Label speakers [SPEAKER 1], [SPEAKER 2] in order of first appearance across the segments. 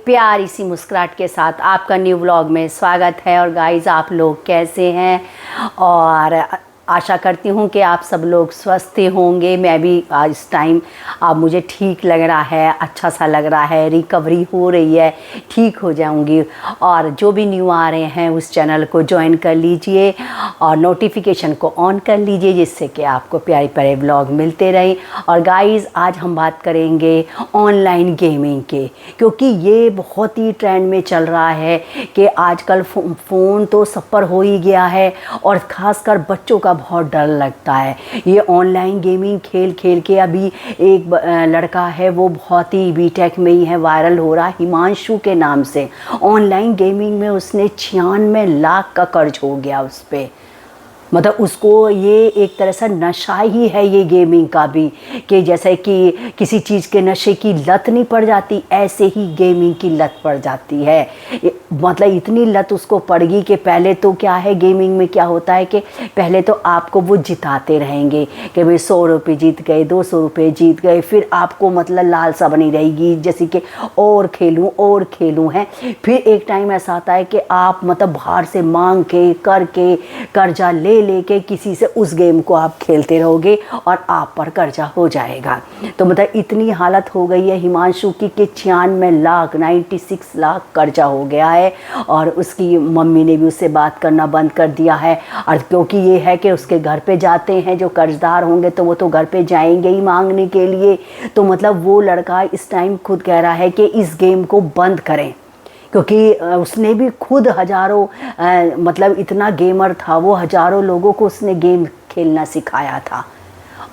[SPEAKER 1] प्यारी सी मुस्कुराहट के साथ आपका न्यू व्लॉग में स्वागत है। और गाइस, आप लोग कैसे हैं? और आशा करती हूँ कि आप सब लोग स्वस्थ होंगे। मैं भी आज इस टाइम अब मुझे ठीक लग रहा है, अच्छा सा लग रहा है, रिकवरी हो रही है, ठीक हो जाऊँगी। और जो भी न्यू आ रहे हैं उस चैनल को ज्वाइन कर लीजिए और नोटिफिकेशन को ऑन कर लीजिए, जिससे कि आपको प्यारे प्यारे व्लॉग मिलते रहें। और गाइस, आज हम बात करेंगे ऑनलाइन गेमिंग के, क्योंकि ये बहुत ही ट्रेंड में चल रहा है कि आजकल फ़ोन तो सब पर हो ही गया है और ख़ासकर बच्चों का बहुत डर लगता है। ये ऑनलाइन गेमिंग खेल खेल के अभी एक लड़का है, वो बहुत ही बीटेक में ही है, वायरल हो रहा है, हिमांशु के नाम से। ऑनलाइन गेमिंग में उसने 96 लाख का कर्ज हो गया उस पर। मतलब उसको ये एक तरह से नशा ही है ये गेमिंग का भी, कि जैसे कि किसी चीज़ के नशे की लत नहीं पड़ जाती, ऐसे ही गेमिंग की लत पड़ जाती है। मतलब इतनी लत उसको पड़ गई कि पहले तो क्या है, गेमिंग में क्या होता है कि पहले तो आपको वो जिताते रहेंगे कि भाई 100 रुपये जीत गए, 200 रुपये जीत गए, फिर आपको मतलब लालसा बनी रहेगी जैसे कि और खेलूँ हैं। फिर एक टाइम ऐसा आता है कि आप मतलब बाहर से मांग के करके कर्जा लेके किसी से उस गेम को आप खेलते रहोगे और आप पर कर्जा हो जाएगा। तो मतलब इतनी हालत हो गई है हिमांशु की कि 96 लाख कर्जा हो गया है। और उसकी मम्मी ने भी उससे बात करना बंद कर दिया है। और क्योंकि ये है कि उसके घर पे जाते हैं जो कर्जदार होंगे, तो वो तो घर पे जाएंगे ही मांगने के लिए। तो मतलब वो लड़का इस टाइम खुद कह रहा है कि इस गेम को बंद करें, क्योंकि उसने भी खुद हज़ारों मतलब इतना गेमर था वो, हज़ारों लोगों को उसने गेम खेलना सिखाया था।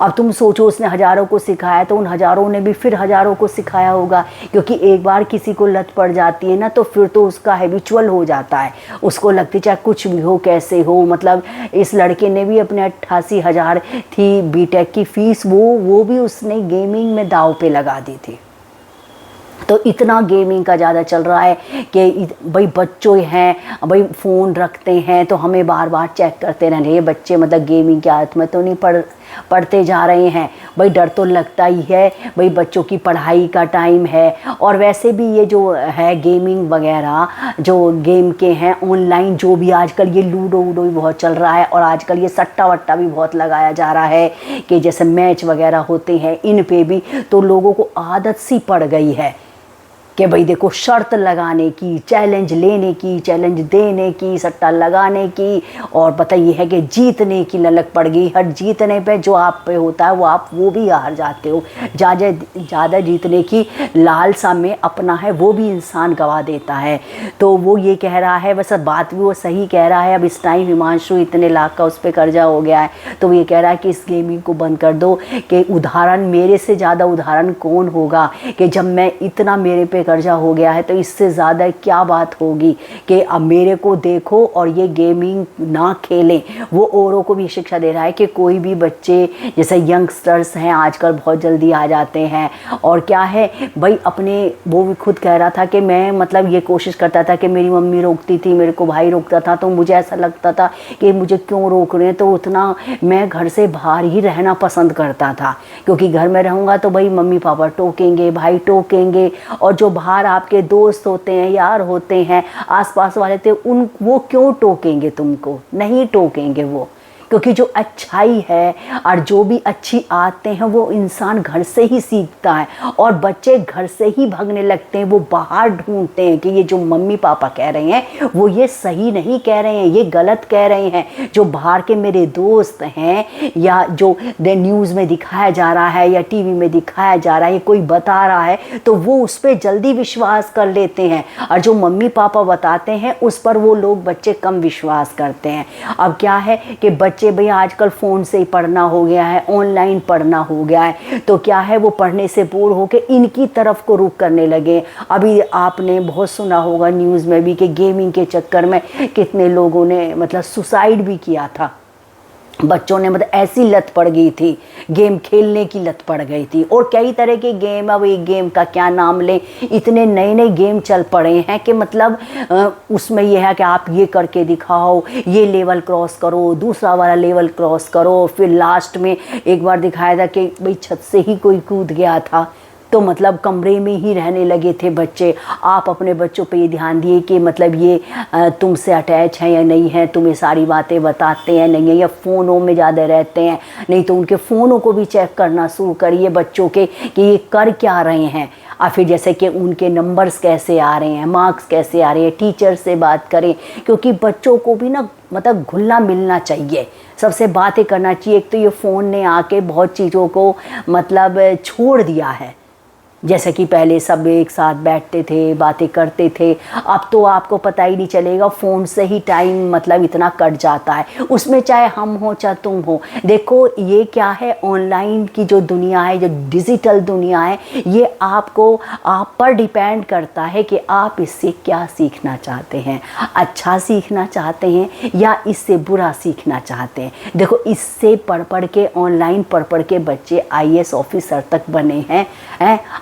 [SPEAKER 1] अब तुम सोचो, उसने हज़ारों को सिखाया तो उन हज़ारों ने भी फिर हज़ारों को सिखाया होगा, क्योंकि एक बार किसी को लत पड़ जाती है ना, तो फिर तो उसका हैबिचुअल हो जाता है। उसको लगती चाहे कुछ भी हो, कैसे हो। मतलब इस लड़के ने भी अपने 88,000 थी बीटेक की फ़ीस, वो भी उसने गेमिंग में दाव पे लगा दी थी। तो इतना गेमिंग का ज़्यादा चल रहा है कि भाई बच्चों हैं, भाई फ़ोन रखते हैं तो हमें बार बार चेक करते रहने। ये बच्चे मतलब गेमिंग की आदत में तो नहीं पढ़ते जा रहे हैं। भाई डर तो लगता ही है, भाई बच्चों की पढ़ाई का टाइम है। और वैसे भी ये जो है गेमिंग वगैरह जो गेम के हैं ऑनलाइन, जो भी आजकल ये लूडो वूडो भी बहुत चल रहा है, और आजकल ये सट्टा वट्टा भी बहुत लगाया जा रहा है कि जैसे मैच वगैरह होते हैं इन पे भी, तो लोगों को आदत सी पड़ गई है कि भाई देखो, शर्त लगाने की, चैलेंज लेने की, चैलेंज देने की, सट्टा लगाने की, और पता ये है कि जीतने की ललक पड़ गई। हर जीतने पे जो आप पे होता है वो भी हार जाते हो। ज़्यादा जीतने की लालसा में अपना है वो भी इंसान गवा देता है। तो वो ये कह रहा है, वैसे बात भी वो सही कह रहा है। अब इस टाइम हिमांशु इतने लाख का उस पर कर्जा हो गया है, तो वो ये कह रहा है कि इस गेमिंग को बंद कर दो। कि उदाहरण मेरे से ज़्यादा उदाहरण कौन होगा कि जब मैं इतना मेरे पे कर्जा हो गया है, तो इससे ज़्यादा क्या बात होगी कि अब मेरे को देखो और ये गेमिंग ना खेलें। वो औरों को भी शिक्षा दे रहा है कि कोई भी बच्चे जैसे यंगस्टर्स हैं आजकल बहुत जल्दी आ जाते हैं। और क्या है भाई, अपने वो भी खुद कह रहा था कि मैं मतलब ये कोशिश करता था कि मेरी मम्मी रोकती थी, मेरे को भाई रोकता था, तो मुझे ऐसा लगता था कि मुझे क्यों रोक रहे हैं, तो उतना मैं घर से बाहर ही रहना पसंद करता था। क्योंकि घर में रहूँगा तो भाई मम्मी पापा टोकेंगे, भाई टोकेंगे, और जो बाहर आपके दोस्त होते हैं, यार होते हैं, आसपास वाले थे, वो क्यों टोकेंगे तुमको? नहीं टोकेंगे वो, क्योंकि जो अच्छाई है और जो भी अच्छी आदतें हैं वो इंसान घर से ही सीखता है। और बच्चे घर से ही भागने लगते हैं, वो बाहर ढूंढते हैं कि ये जो मम्मी पापा कह रहे हैं वो ये सही नहीं कह रहे हैं, ये गलत कह रहे हैं। जो बाहर के मेरे दोस्त हैं या जो न्यूज़ में दिखाया जा रहा है या टीवी में दिखाया जा रहा है, कोई बता रहा है, तो वो उस पर जल्दी विश्वास कर लेते हैं। और जो मम्मी पापा बताते हैं उस पर वो लोग बच्चे कम विश्वास करते हैं। अब क्या है कि बच्चे भाई आजकल फ़ोन से ही पढ़ना हो गया है, ऑनलाइन पढ़ना हो गया है, तो क्या है वो पढ़ने से बोर होकर इनकी तरफ को रुख करने लगे। अभी आपने बहुत सुना होगा न्यूज़ में भी कि गेमिंग के चक्कर में कितने लोगों ने मतलब सुसाइड भी किया था। बच्चों ने मतलब ऐसी लत पड़ गई थी, गेम खेलने की लत पड़ गई थी। और कई तरह के गेम, अब एक गेम का क्या नाम लें, इतने नए नए गेम चल पड़े हैं कि मतलब उसमें यह है कि आप ये करके दिखाओ, ये लेवल क्रॉस करो, दूसरा वाला लेवल क्रॉस करो। फिर लास्ट में एक बार दिखाया था कि भाई छत से ही कोई कूद गया था, तो मतलब कमरे में ही रहने लगे थे बच्चे। आप अपने बच्चों पे ये ध्यान दिए कि मतलब ये तुमसे अटैच हैं या नहीं है, तुम्हें सारी बातें बताते हैं नहीं है, या फ़ोनों में ज़्यादा रहते हैं, नहीं तो उनके फ़ोनों को भी चेक करना शुरू करिए बच्चों के कि ये कर क्या रहे हैं। और फिर जैसे कि उनके नंबर्स कैसे आ रहे हैं, मार्क्स कैसे आ रहे हैं, टीचर से बात करें, क्योंकि बच्चों को भी ना मतलब घुलना मिलना चाहिए, सबसे बातें करना चाहिए। एक तो ये फ़ोन ने आके बहुत चीज़ों को मतलब छोड़ दिया है। जैसे कि पहले सब एक साथ बैठते थे, बातें करते थे, अब तो आपको पता ही नहीं चलेगा, फ़ोन से ही टाइम मतलब इतना कट जाता है, उसमें चाहे हम हो चाहे तुम हो। देखो ये क्या है, ऑनलाइन की जो दुनिया है, जो डिजिटल दुनिया है, ये आपको आप पर डिपेंड करता है कि आप इससे क्या सीखना चाहते हैं, अच्छा सीखना चाहते हैं या इससे बुरा सीखना चाहते हैं। देखो इससे पढ़ के, ऑनलाइन पढ़ के बच्चे IAS ऑफिसर तक बने हैं,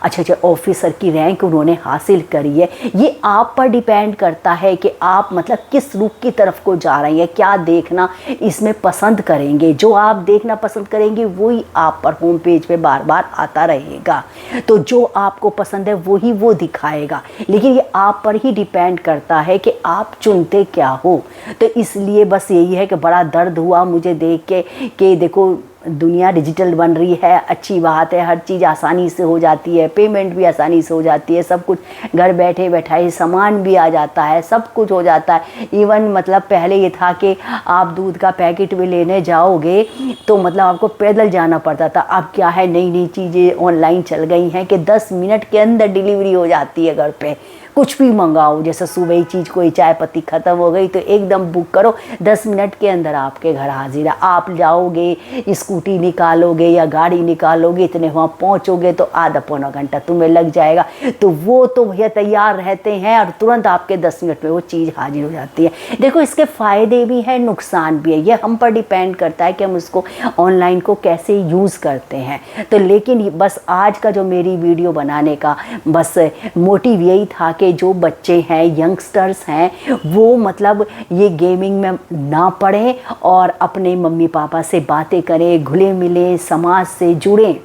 [SPEAKER 1] अच्छे ऑफिसर की रैंक उन्होंने हासिल करी है। ये आप पर डिपेंड करता है कि आप मतलब किस रुख की तरफ को जा रहे हैं, क्या देखना इसमें पसंद करेंगे। जो आप देखना पसंद करेंगे वही आप पर होम पेज पे बार बार आता रहेगा, तो जो आपको पसंद है वही वो दिखाएगा। लेकिन ये आप पर ही डिपेंड करता है कि आप चुनते क्या हो। तो इसलिए बस यही है कि बड़ा दर्द हुआ मुझे देख के कि देखो दुनिया डिजिटल बन रही है, अच्छी बात है, हर चीज़ आसानी से हो जाती है, पेमेंट भी आसानी से हो जाती है, सब कुछ घर बैठे बैठाए सामान भी आ जाता है, सब कुछ हो जाता है। इवन मतलब पहले ये था कि आप दूध का पैकेट भी लेने जाओगे तो मतलब आपको पैदल जाना पड़ता था। अब क्या है, नई नई चीज़ें ऑनलाइन चल गई हैं कि 10 मिनट के अंदर डिलीवरी हो जाती है घर पे। कुछ भी मंगाओ, जैसे सुबह ही चीज़ कोई चाय पत्ती ख़त्म हो गई तो एकदम बुक करो, 10 मिनट के अंदर आपके घर हाजिर है। आप जाओगे, स्कूटी निकालोगे या गाड़ी निकालोगे, इतने वहाँ पहुँचोगे तो आधा पौना घंटा तुम्हें लग जाएगा। तो वो तो भैया तैयार रहते हैं और तुरंत आपके 10 मिनट में वो चीज़ हाजिर हो जाती है। देखो इसके फ़ायदे भी हैं, नुकसान भी है, ये हम पर डिपेंड करता है कि हम उसको ऑनलाइन को कैसे यूज़ करते हैं। तो लेकिन बस आज का जो मेरी वीडियो बनाने का बस मोटिव यही था कि जो बच्चे हैं, यंगस्टर्स हैं, वो मतलब ये गेमिंग में ना पड़ें और अपने मम्मी पापा से बातें करें, घुले मिले, समाज से जुड़ें।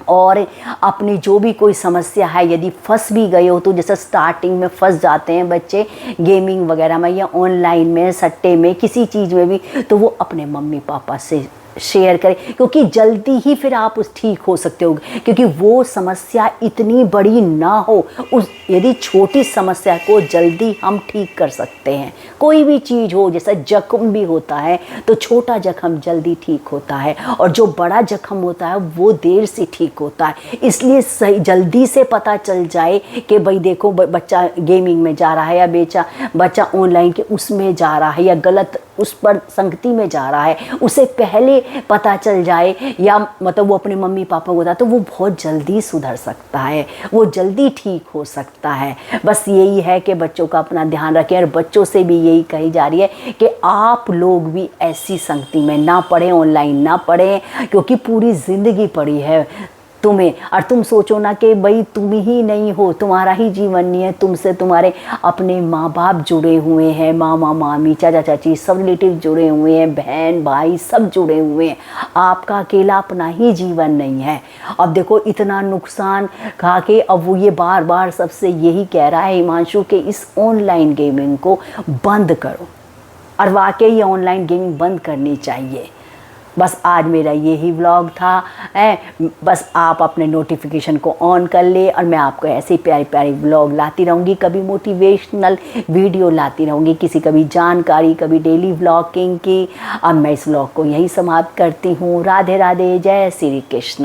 [SPEAKER 1] और अपनी जो भी कोई समस्या है, यदि फंस भी गए हो तो जैसे स्टार्टिंग में फंस जाते हैं बच्चे गेमिंग वगैरह में या ऑनलाइन में, सट्टे में, किसी चीज़ में भी, तो वो अपने मम्मी पापा से शेयर करें, क्योंकि जल्दी ही फिर आप उस ठीक हो सकते हो, क्योंकि वो समस्या इतनी बड़ी ना हो। उस यदि छोटी समस्या को जल्दी हम ठीक कर सकते हैं, कोई भी चीज़ हो, जैसा जख्म भी होता है तो छोटा जख्म जल्दी ठीक होता है और जो बड़ा जख्म होता है वो देर से ठीक होता है। इसलिए सही जल्दी से पता चल जाए कि भाई देखो बच्चा गेमिंग में जा रहा है या बच्चा ऑनलाइन के उसमें जा रहा है या गलत उस पर संगति में जा रहा है, उसे पहले पता चल जाए या मतलब वो अपने मम्मी पापा को बता, तो वो बहुत जल्दी सुधर सकता है, वो जल्दी ठीक हो सकता है। बस यही है कि बच्चों का अपना ध्यान रखें और बच्चों से भी यही कही जा रही है कि आप लोग भी ऐसी संगति में ना पड़ें, ऑनलाइन ना पड़ें, क्योंकि पूरी ज़िंदगी पड़ी है तुम्हें। और तुम सोचो ना कि भाई तुम ही नहीं हो, तुम्हारा ही जीवन नहीं है, तुमसे तुम्हारे अपने माँ बाप जुड़े हुए हैं, मामा मामी चाचा चाची सब रिलेटिव जुड़े हुए हैं, बहन भाई सब जुड़े हुए हैं। आपका अकेला अपना ही जीवन नहीं है। अब देखो इतना नुकसान खा के अब वो ये बार बार सबसे यही कह रहा है हिमांशु कि इस ऑनलाइन गेमिंग को बंद करो, और वाकई ये ऑनलाइन गेमिंग बंद करनी चाहिए। बस आज मेरा यही व्लॉग था। बस आप अपने नोटिफिकेशन को ऑन कर ले और मैं आपको ऐसे प्यारी प्यारी व्लॉग लाती रहूँगी, कभी मोटिवेशनल वीडियो लाती रहूँगी, किसी कभी जानकारी, कभी डेली व्लॉगिंग की। अब मैं इस व्लॉग को यहीं समाप्त करती हूँ। राधे राधे, जय श्री कृष्ण।